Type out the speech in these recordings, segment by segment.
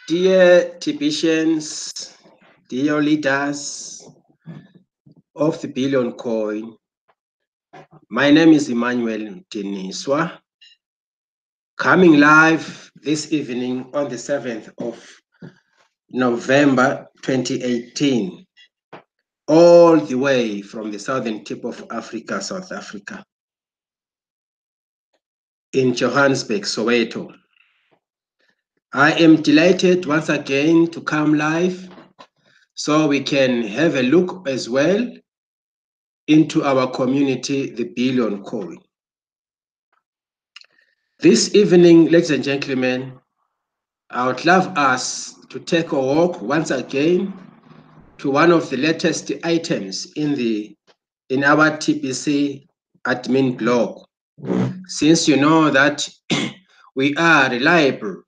Dear Tbcians, dear leaders of the Billion Coin, my name is Emmanuel Deniswa, coming live this evening on the 7th of November 2018, all the way from the southern tip of Africa, South Africa, in Johannesburg, Soweto. I am delighted once again to come live so we can have a look as well into our community, the Billion Coin. This evening, ladies and gentlemen, I would love us to take a walk once again to one of the latest items in our TBC admin blog. Since you know that we are reliable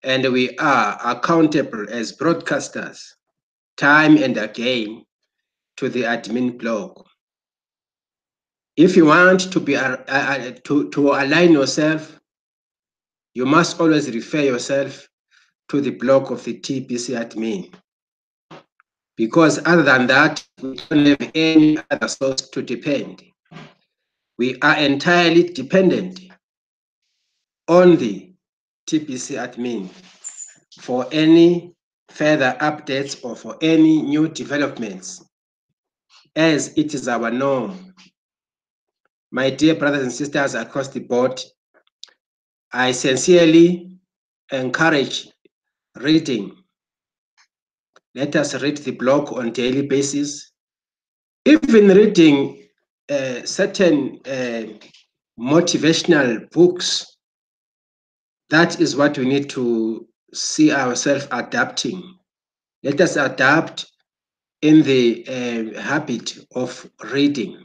and we are accountable as broadcasters time and again to the admin blog. If you want to be to align yourself, you must always refer yourself to the blog of the TBC admin. Because other than that, we don't have any other source to depend. We are entirely dependent on the TBC admin for any further updates or for any new developments, as it is our norm. My dear brothers and sisters across the board, I sincerely encourage reading. Let us read the blog on a daily basis. Even reading certain motivational books, that is what we need to see ourselves adapting. Let us adapt in the habit of reading.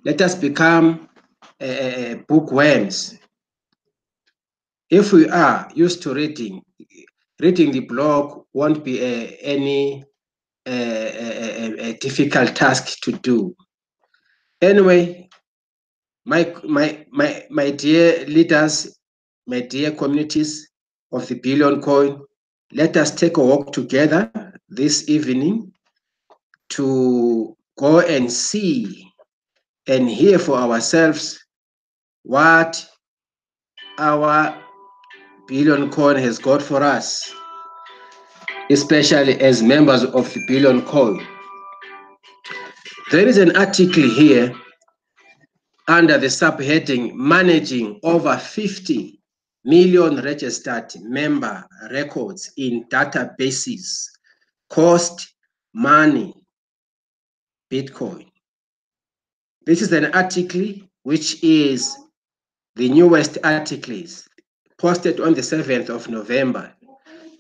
Let us become bookworms. If we are used to reading the blog won't be any difficult task to do. Anyway, my dear leaders, my dear communities of the Billion Coin, let us take a walk together this evening to go and see and hear for ourselves what our Billion Coin has got for us, especially as members of the Billion Coin. There is an article here under the subheading Managing Over 50 Million Registered Member Records in Databases, Cost, Money, Bitcoin. This is an article which is the newest article posted on the 7th of November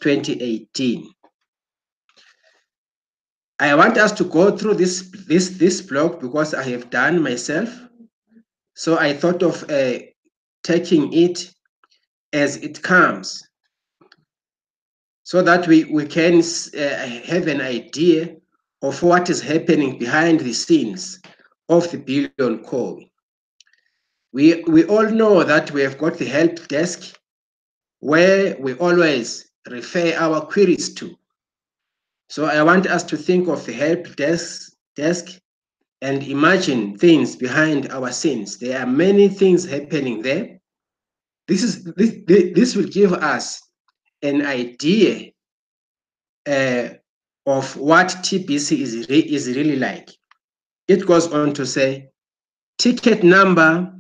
2018. I want us to go through this blog because I have done myself. So I thought of taking it as it comes so that we can have an idea of what is happening behind the scenes of the Billion Coin. We all know that we have got the help desk where we always refer our queries to. So I want us to think of the help desk and imagine things behind our scenes. There are many things happening there. This will give us an idea of what TBC is really like. It goes on to say, ticket number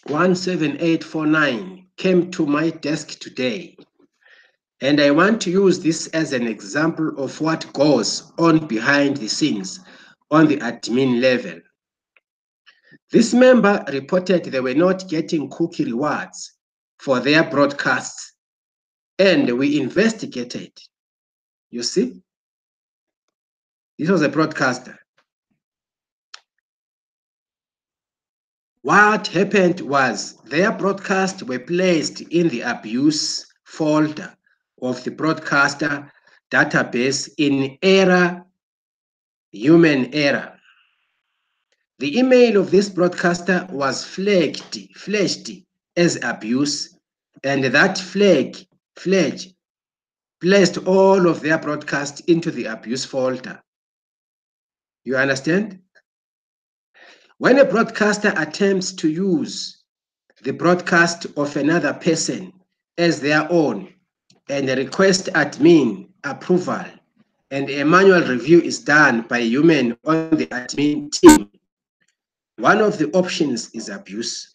17849 came to my desk today. And I want to use this as an example of what goes on behind the scenes on the admin level. This member reported they were not getting cookie rewards for their broadcasts, and we investigated. You see, this was a broadcaster. What happened was their broadcasts were placed in the abuse folder of the broadcaster database in human error. The email of this broadcaster was flagged as abuse, and that flag placed all of their broadcast into the abuse folder. You understand? When a broadcaster attempts to use the broadcast of another person as their own and request admin approval, and a manual review is done by a human on the admin team, one of the options is abuse,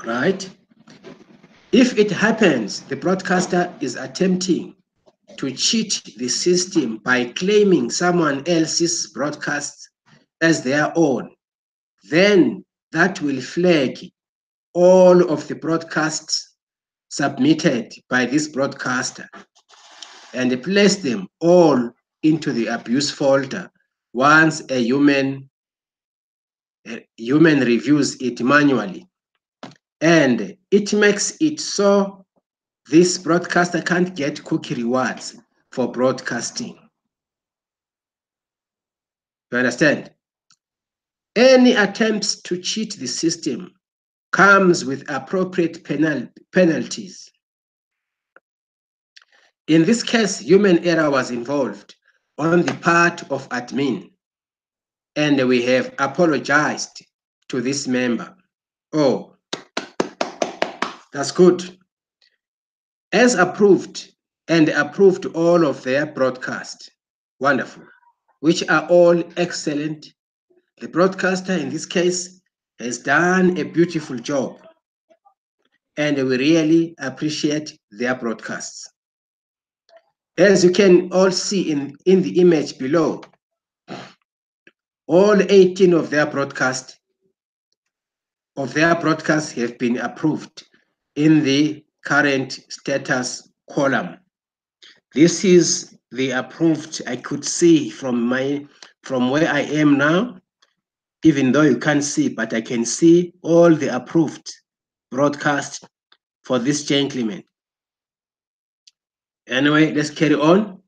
right? If it happens, the broadcaster is attempting to cheat the system by claiming someone else's broadcast as their own, then that will flag all of the broadcasts submitted by this broadcaster and place them all into the abuse folder once a human reviews it manually. And it makes it so this broadcaster can't get cookie rewards for broadcasting. You understand? Any attempts to cheat the system comes with appropriate penalties. In this case, human error was involved on the part of admin, and we have apologized to this member. Oh, that's good. As approved and approved all of their broadcast. Wonderful. Which are all excellent. The broadcaster in this case has done a beautiful job, and we really appreciate their broadcasts. As you can all see in the image below, all 18 of their broadcasts have been approved in the current status column. This is the approved. I could see from where I am now, even though you can't see, but I can see all the approved broadcasts for this gentleman. Anyway, let's carry on.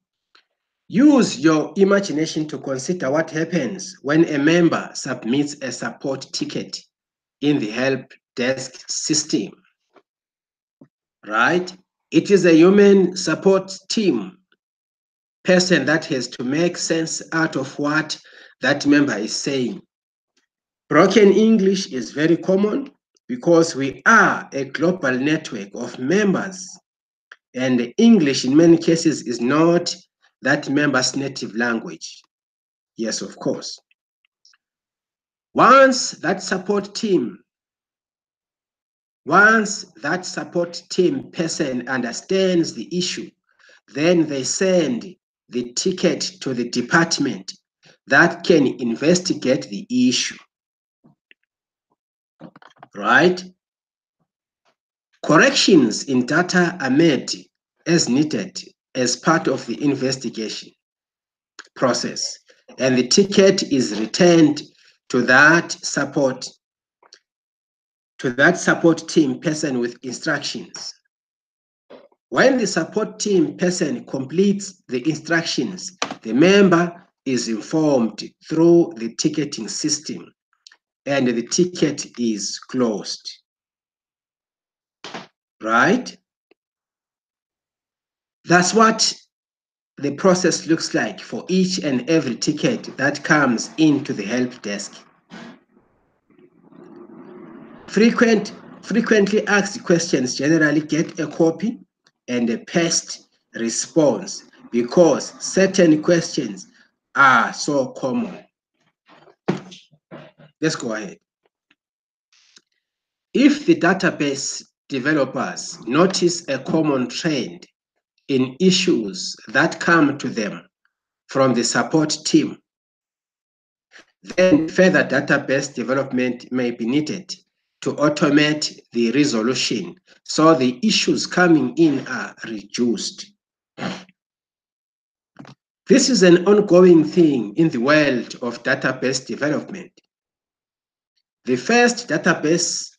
Use your imagination to consider what happens when a member submits a support ticket in the help desk system, right? It is a human support team person that has to make sense out of what that member is saying. Broken English is very common because we are a global network of members, and English in many cases is not that member's native language. Yes, of course. Once that support team person understands the issue, then they send the ticket to the department that can investigate the issue, right? Corrections in data are made as needed as part of the investigation process, and the ticket is returned to that support team person with instructions. When the support team person completes the instructions, the member is informed through the ticketing system, and the ticket is closed. Right? That's what the process looks like for each and every ticket that comes into the help desk. Frequently asked questions generally get a copy and a paste response because certain questions are so common. Let's go ahead. If the database developers notice a common trend in issues that come to them from the support team, then further database development may be needed to automate the resolution so the issues coming in are reduced. This is an ongoing thing in the world of database development. The first database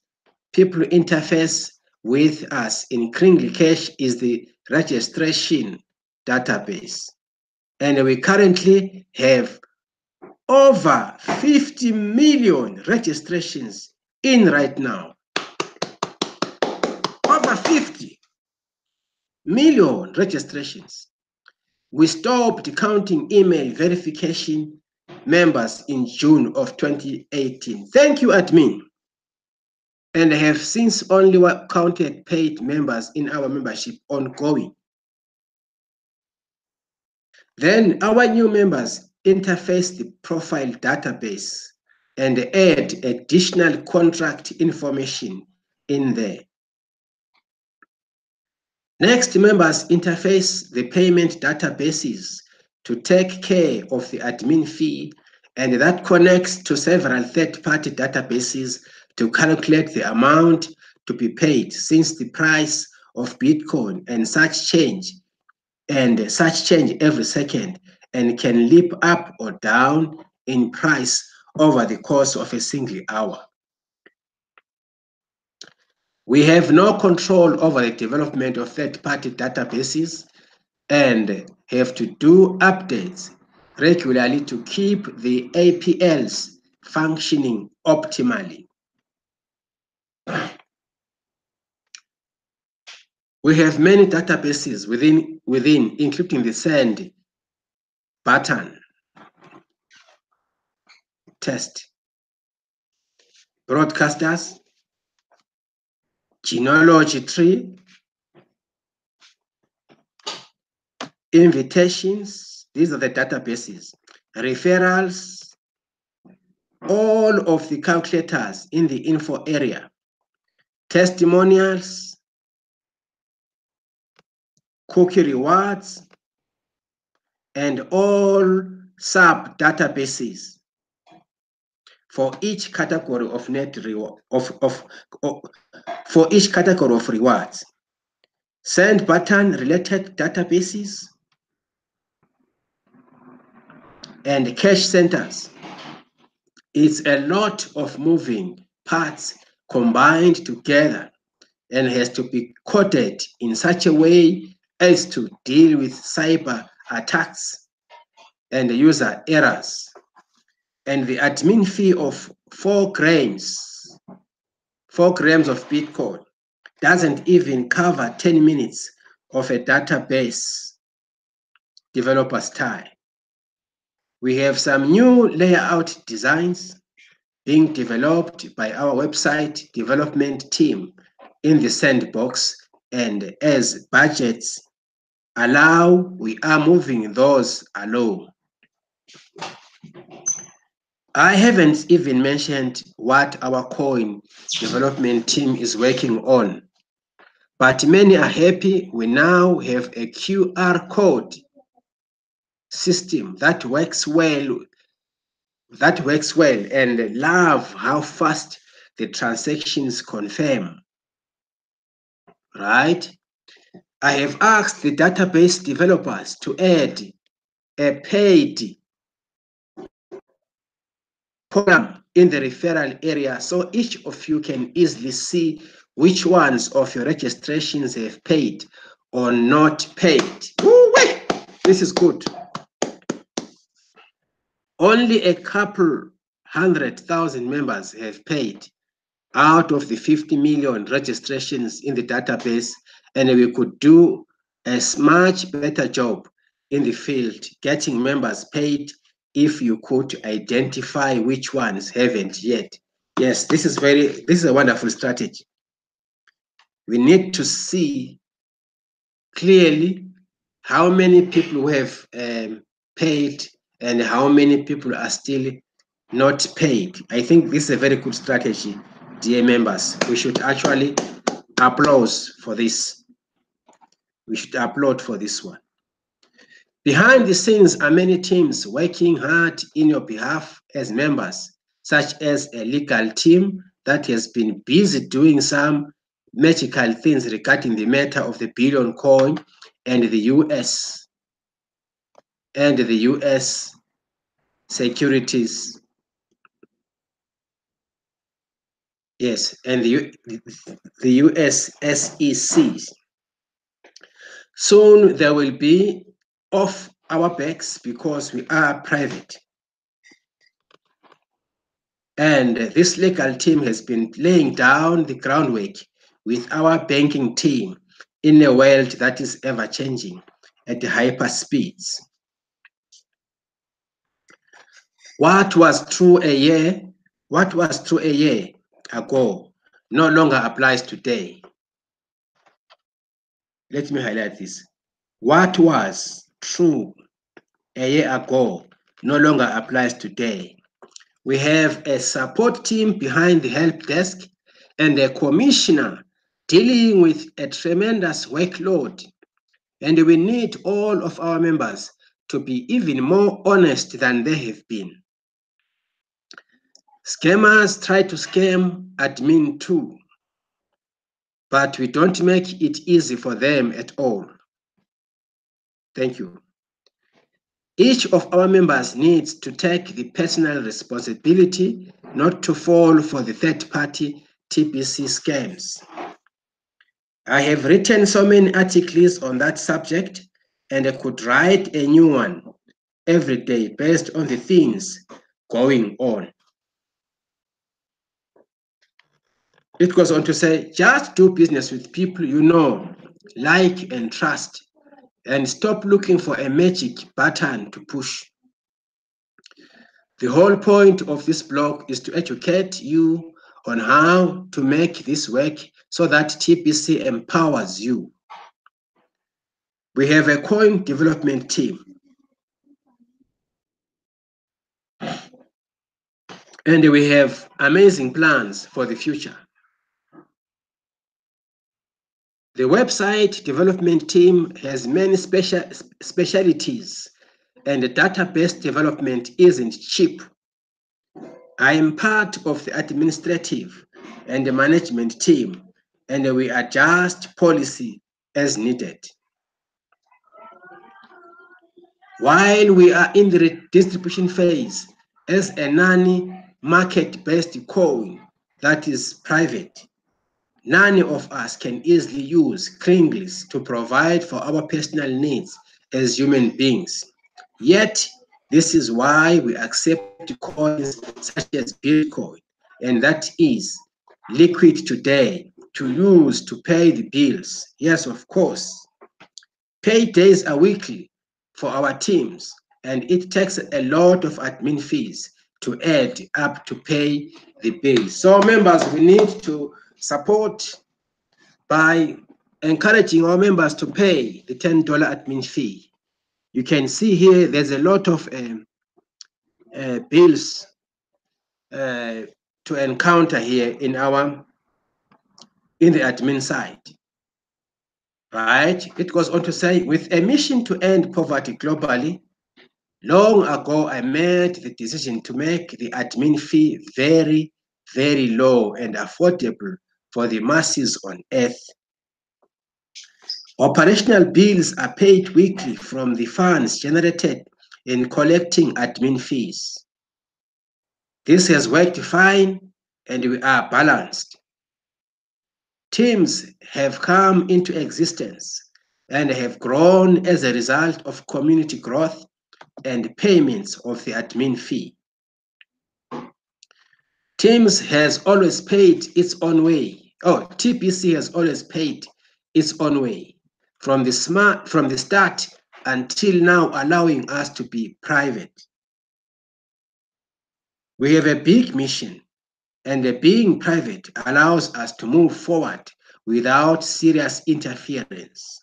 people interface with us in Kringle Cache is the registration database. And we currently have over 50 million registrations in right now. Over 50. million registrations. We stopped counting email verification members in June of 2018. Thank you, admin. And have since only counted paid members in our membership ongoing. Then our new members interface the profile database and add additional contract information in there. Next, members interface the payment databases to take care of the admin fee, and that connects to several third-party databases to calculate the amount to be paid, since the price of Bitcoin and such change every second and can leap up or down in price over the course of a single hour. We have no control over the development of third-party databases and have to do updates regularly to keep the APLs functioning optimally. We have many databases within including the send button test, broadcasters, genealogy tree, invitations, these are the databases, referrals, all of the calculators in the info area, testimonials, cookie rewards, and all sub databases for each category of for each category of rewards. Send button related databases and cash centers. It's a lot of moving parts combined together and has to be coded in such a way as to deal with cyber attacks and user errors. And the admin fee of 4 grams of Bitcoin doesn't even cover 10 minutes of a database developer's time. We have some new layout designs being developed by our website development team in the sandbox, and as budgets allow, we are moving those along. I haven't even mentioned what our coin development team is working on, but many are happy we now have a QR code system that works well and love how fast the transactions confirm, right? I have asked the database developers to add a paid column in the referral area so each of you can easily see which ones of your registrations have paid or not paid. Woo-wee! This is good. Only a couple 100,000 members have paid out of the 50 million registrations in the database, and we could do a much better job in the field getting members paid if you could identify which ones haven't yet. Yes, this is a wonderful strategy. We need to see clearly how many people who have paid and how many people are still not paid. I think this is a very good strategy, dear members. We should actually applaud for this. We should applaud for this one. Behind the scenes are many teams working hard in your behalf as members, such as a legal team that has been busy doing some magical things regarding the matter of the billion coin and the US securities. Yes, and the US SEC. Soon there will be off our backs because we are private. And this legal team has been laying down the groundwork with our banking team in a world that is ever changing at hyper speeds. What was true a year ago no longer applies today. Let me highlight this. What was true a year ago no longer applies today. We have a support team behind the help desk and a commissioner dealing with a tremendous workload. And we need all of our members to be even more honest than they have been. Scammers try to scam admin too, but we don't make it easy for them at all. Thank you. Each of our members needs to take the personal responsibility not to fall for the third-party TBC scams. I have written so many articles on that subject, and I could write a new one every day based on the things going on. It goes on to say, just do business with people you know, like, and trust, and stop looking for a magic button to push. The whole point of this blog is to educate you on how to make this work so that TBC empowers you. We have a coin development team. And we have amazing plans for the future. The website development team has many specialties, and the database development isn't cheap. I am part of the administrative and the management team, and we adjust policy as needed. While we are in the distribution phase as a non-market-based coin that is private, none of us can easily use Kringles to provide for our personal needs as human beings. Yet, this is why we accept coins such as Bitcoin, and that is liquid today to use to pay the bills. Yes, of course. Paydays are weekly for our teams, and it takes a lot of admin fees to add up to pay the bills. So members, we need to support by encouraging our members to pay the $10 admin fee. You can see here there's a lot of bills to encounter here in the admin side. Right? It goes on to say, with a mission to end poverty globally, long ago I made the decision to make the admin fee very, very low and affordable for the masses on earth. Operational bills are paid weekly from the funds generated in collecting admin fees. This has worked fine, and we are balanced. Teams have come into existence and have grown as a result of community growth and payments of the admin fee. Teams has always paid its own way. TBC has always paid its own way from the start until now, allowing us to be private. We have a big mission, and being private allows us to move forward without serious interference.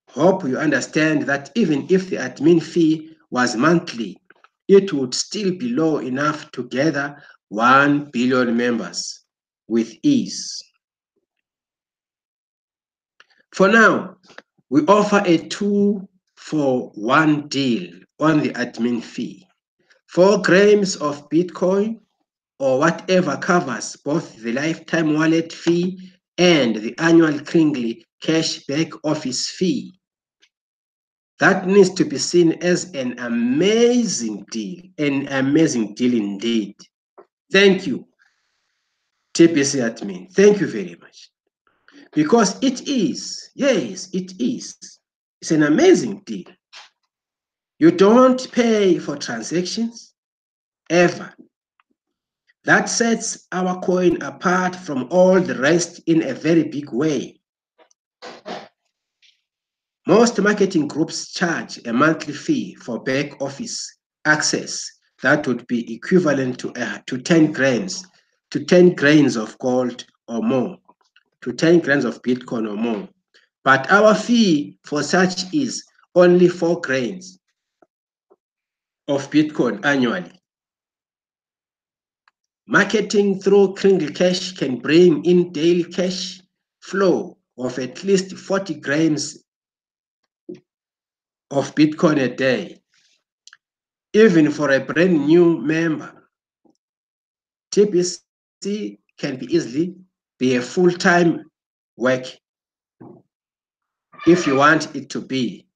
Hope you understand that even if the admin fee was monthly, it would still be low enough to gather 1 billion members with ease. For now, we offer a 2-for-1 deal on the admin fee. 4 grams of Bitcoin or whatever covers both the lifetime wallet fee and the annual Kringley cashback office fee. That needs to be seen as an amazing deal indeed. Thank you, TBC admin. Thank you very much. Because it is, yes, it is. It's an amazing deal. You don't pay for transactions, ever. That sets our coin apart from all the rest in a very big way. Most marketing groups charge a monthly fee for back office access that would be equivalent to 10 grains of gold or more, to 10 grams of Bitcoin or more. But our fee for such is only 4 grains of Bitcoin annually. Marketing through Kringle Cash can bring in daily cash flow of at least 40 grams of Bitcoin a day. Even for a brand new member, TBC can easily be a full-time work if you want it to be.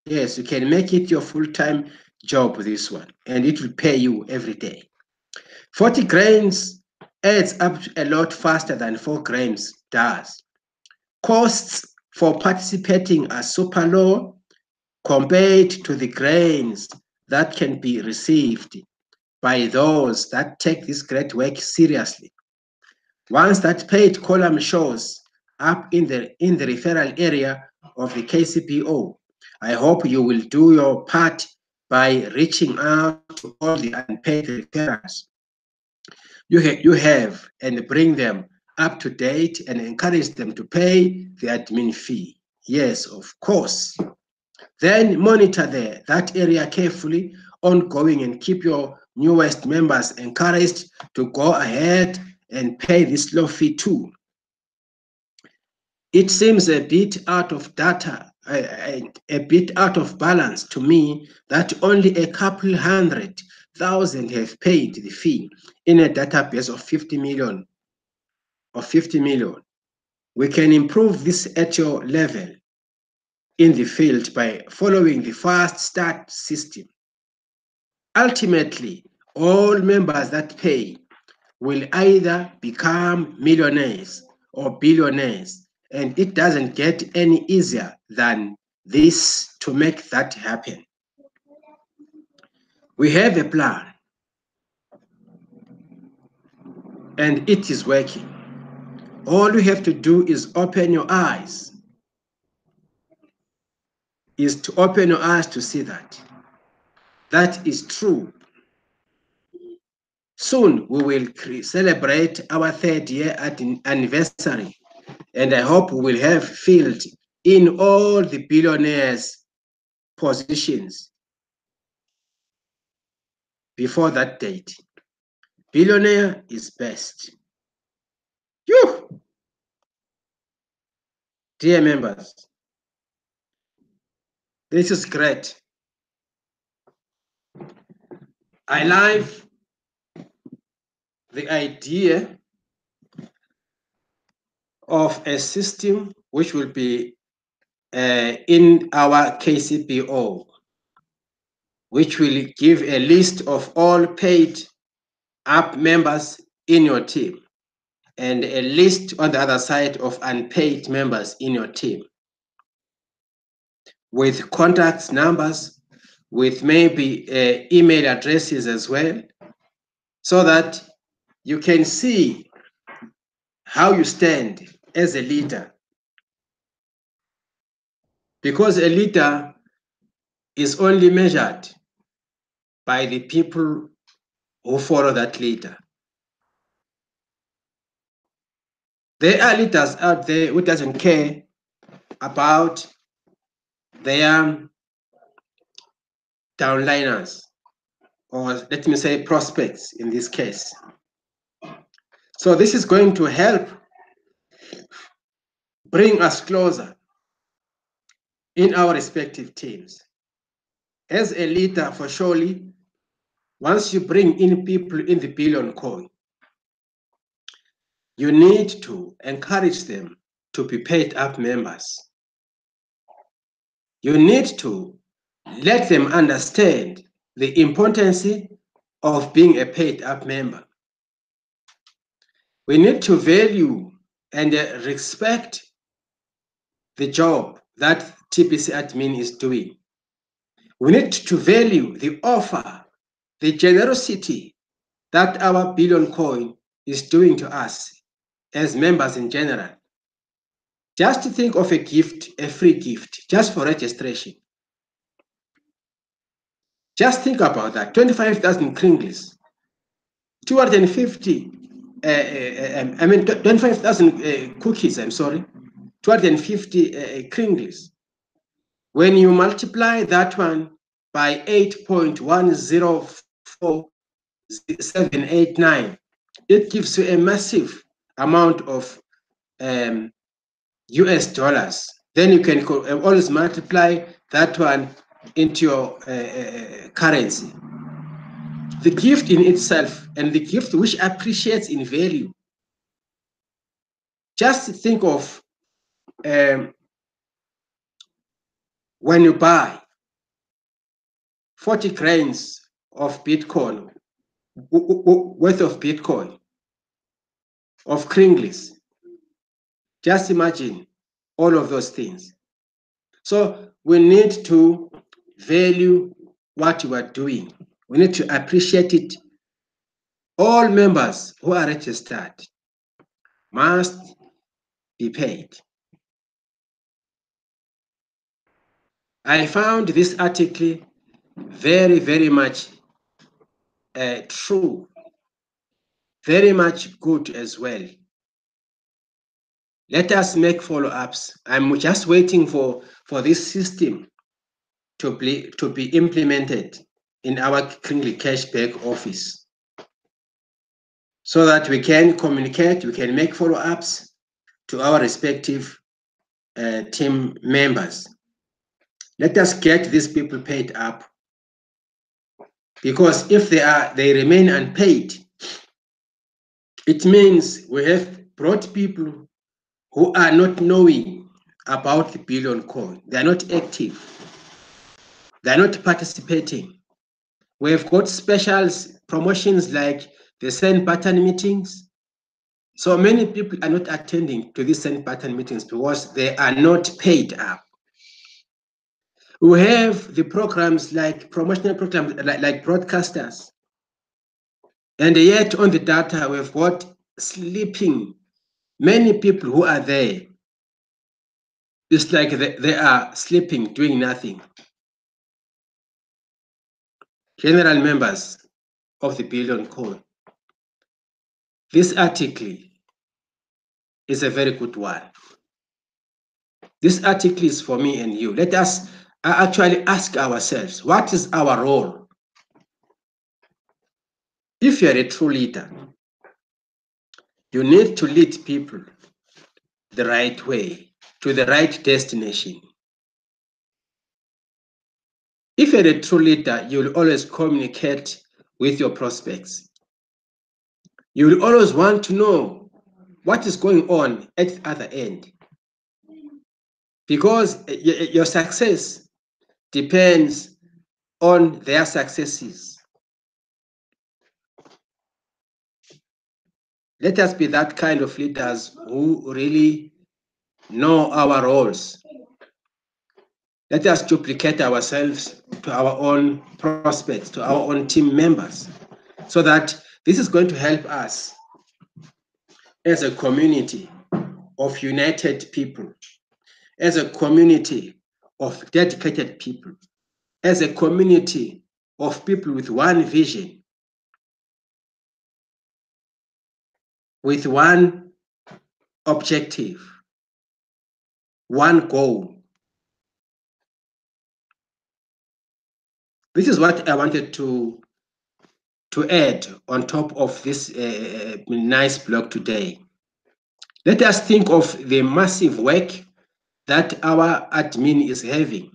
Yes, you can make it your full-time job, this one, and it will pay you every day. 40 grains adds up a lot faster than 4 grains does. Costs for participating are super low compared to the grains that can be received by those that take this great work seriously. Once that paid column shows up in the referral area of the KCPO, I hope you will do your part by reaching out to all the unpaid referrals you have and bring them up to date and encourage them to pay the admin fee. Yes, of course. Then monitor that area carefully, ongoing, and keep your newest members encouraged to go ahead and pay this low fee too. It seems a bit out of balance to me that only a couple 100,000 have paid the fee in a database of 50 million. We can improve this at your level in the field by following the fast start system. Ultimately, all members that pay will either become millionaires or billionaires, and it doesn't get any easier than this to make that happen. We have a plan, and it is working. All you have to do is open your eyes, to see that. That is true. Soon we will celebrate our 3rd year anniversary, and I hope we will have filled in all the billionaires' positions before that date. Billionaire is best. Phew! Dear members, this is great. I like the idea of a system which will be in our KCPO, which will give a list of all paid up members in your team and a list on the other side of unpaid members in your team with contact numbers, with maybe email addresses as well, so that you can see how you stand as a leader. Because a leader is only measured by the people who follow that leader. There are leaders out there who doesn't care about their downliners, or let me say prospects in this case. So this is going to help bring us closer in our respective teams. As a leader, for surely, once you bring in people in the billion coin, you need to encourage them to be paid up members. You need to let them understand the importance of being a paid up member. We need to value and respect the job that TBC admin is doing. We need to value the offer, the generosity that our billion coin is doing to us as members in general. Just think of a gift, a free gift, just for registration. Just think about that. 25,000 kringles, 250, 25,000 cookies, I'm sorry, 250 kringles. When you multiply that one by 8.104789, it gives you a massive amount of US dollars. Then you can always multiply that one into your currency. The gift in itself, and the gift which appreciates in value. Just think of when you buy 40 grains of Bitcoin, worth of Bitcoin, of kringles. Just imagine all of those things. So we need to value what you are doing. We need to appreciate it. All members who are registered must be paid. I found this article very, very much true, very much good as well. Let us make follow-ups. I'm just waiting for this system to be implemented in our Kringly Cashback office so that we can communicate, we can make follow-ups to our respective team members. Let us get these people paid up, because if they remain unpaid, it means we have brought people who are not knowing about the billion coin. They are not active. They are not participating. We have got specials, promotions like the send button meetings. So many people are not attending to these send button meetings because they are not paid up. We have the programs like promotional programs like broadcasters. And yet on the data, we've got sleeping. Many people who are there, it's like they are sleeping, doing nothing. General members of the billion coin. This article is a very good one. This article is for me and you. Let us actually ask ourselves, what is our role? If you're a true leader, you need to lead people the right way, to the right destination. If you're a true leader, you'll always communicate with your prospects. You'll always want to know what is going on at the other end, because your success depends on their successes. Let us be that kind of leaders who really know our roles. Let us duplicate ourselves to our own prospects, to our own team members, so that this is going to help us as a community of united people, as a community of dedicated people, as a community of people with one vision, with one objective, one goal. This is what I wanted to add on top of this nice blog today. Let us think of the massive work that our admin is having.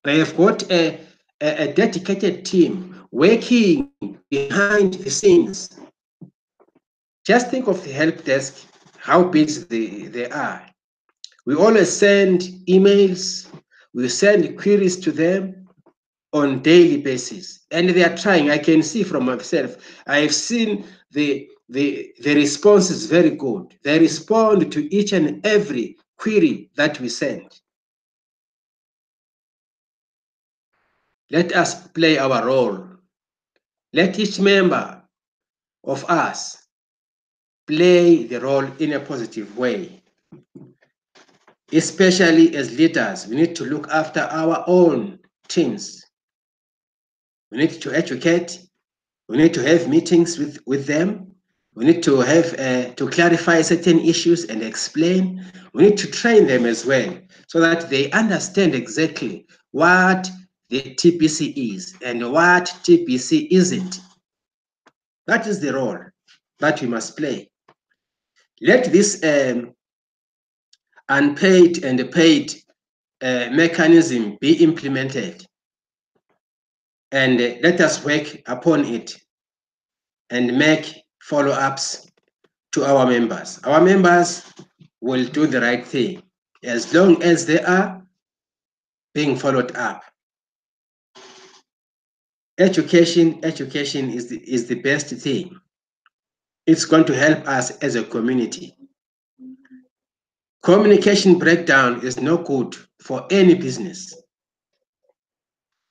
They have got a dedicated team working behind the scenes. Just think of the help desk, how busy they are. We always send emails, we send queries to them on daily basis, and they are trying. I can see from myself, I have seen the response is very good. They respond to each and every query that we send. Let us play our role. Let each member of us play the role in a positive way. especially as leaders, we need to look after our own teams. We need to educate. We need to have meetings with them. We need to have to clarify certain issues and explain. We need to train them as well so that they understand exactly what the TBC is and what TBC isn't. That is the role that we must play. Let this unpaid and paid mechanism be implemented, and let us work upon it and make follow-ups to our members. Our members will do the right thing as long as they are being followed up. Education is the best thing. It's going to help us as a community. Communication breakdown is no good for any business.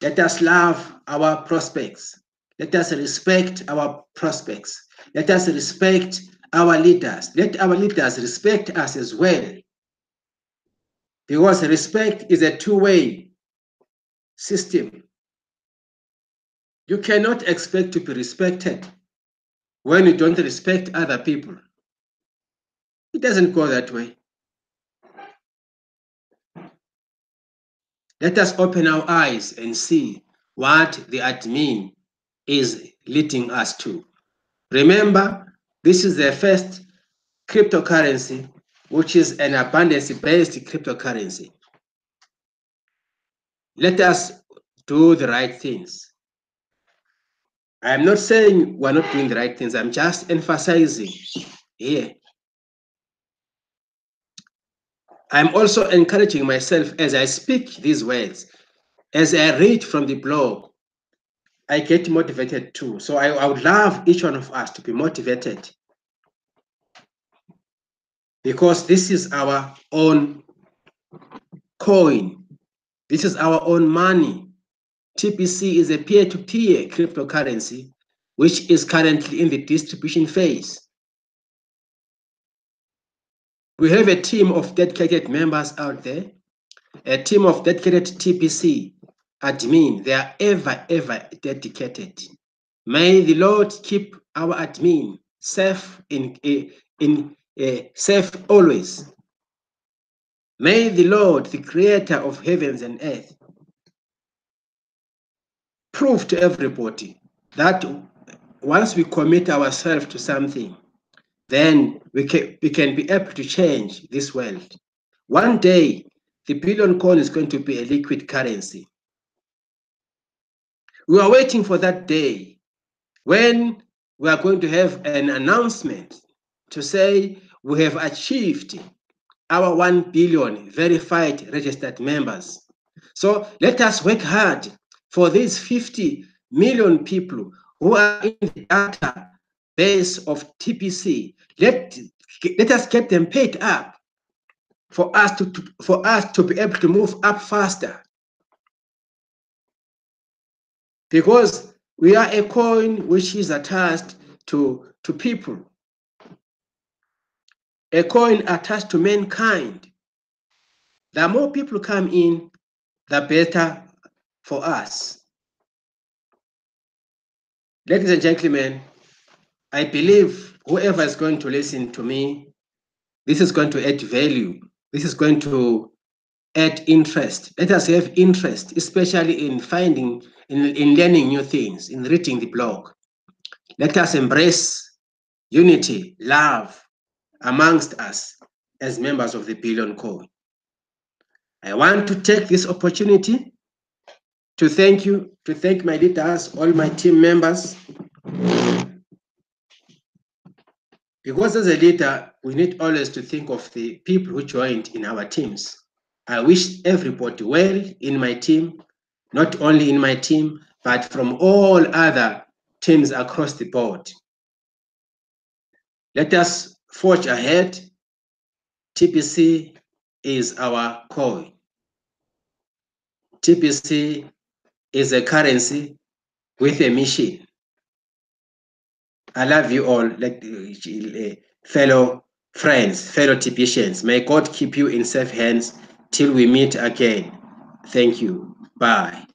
Let us love our prospects. Let us respect our prospects. Let us respect our leaders. Let our leaders respect us as well. Because respect is a two-way system. You cannot expect to be respected when you don't respect other people. It doesn't go that way. Let us open our eyes and see what the admin is leading us to. Remember, this is the first cryptocurrency, which is an abundance-based cryptocurrency. Let us do the right things. I'm not saying we're not doing the right things. I'm just emphasizing here. I'm also encouraging myself as I speak these words, as I read from the blog, I get motivated too. So I would love each one of us to be motivated, because this is our own coin. This is our own money. TBC is a peer-to-peer cryptocurrency, which is currently in the distribution phase. We have a team of dedicated members out there, a team of dedicated TBC admin. They are ever dedicated. May the Lord keep our admin safe safe always. May the Lord, the creator of heavens and earth, prove to everybody that once we commit ourselves to something, then we can be able to change this world. One day, the billion coin is going to be a liquid currency. We are waiting for that day when we are going to have an announcement to say we have achieved our 1 billion verified registered members. So let us work hard for these 50 million people who are in the database of TBC. Let us get them paid up for us to be able to move up faster. Because we are a coin which is attached to people. A coin attached to mankind. The more people come in, the better for us. Ladies and gentlemen, I believe whoever is going to listen to me, this is going to add value. This is going to add interest. Let us have interest, especially in in learning new things, in reading the blog. Let us embrace unity, love amongst us as members of the Billion Coin. I want to take this opportunity to thank my leaders, all my team members. Because as a leader, we need always to think of the people who joined in our teams. I wish everybody well in my team, not only in my team, but from all other teams across the board. Let us forge ahead. TBC is our coin. TBC is a currency with a mission. I love you all, like fellow friends, fellow TBCians. May God keep you in safe hands till we meet again. Thank you. Bye.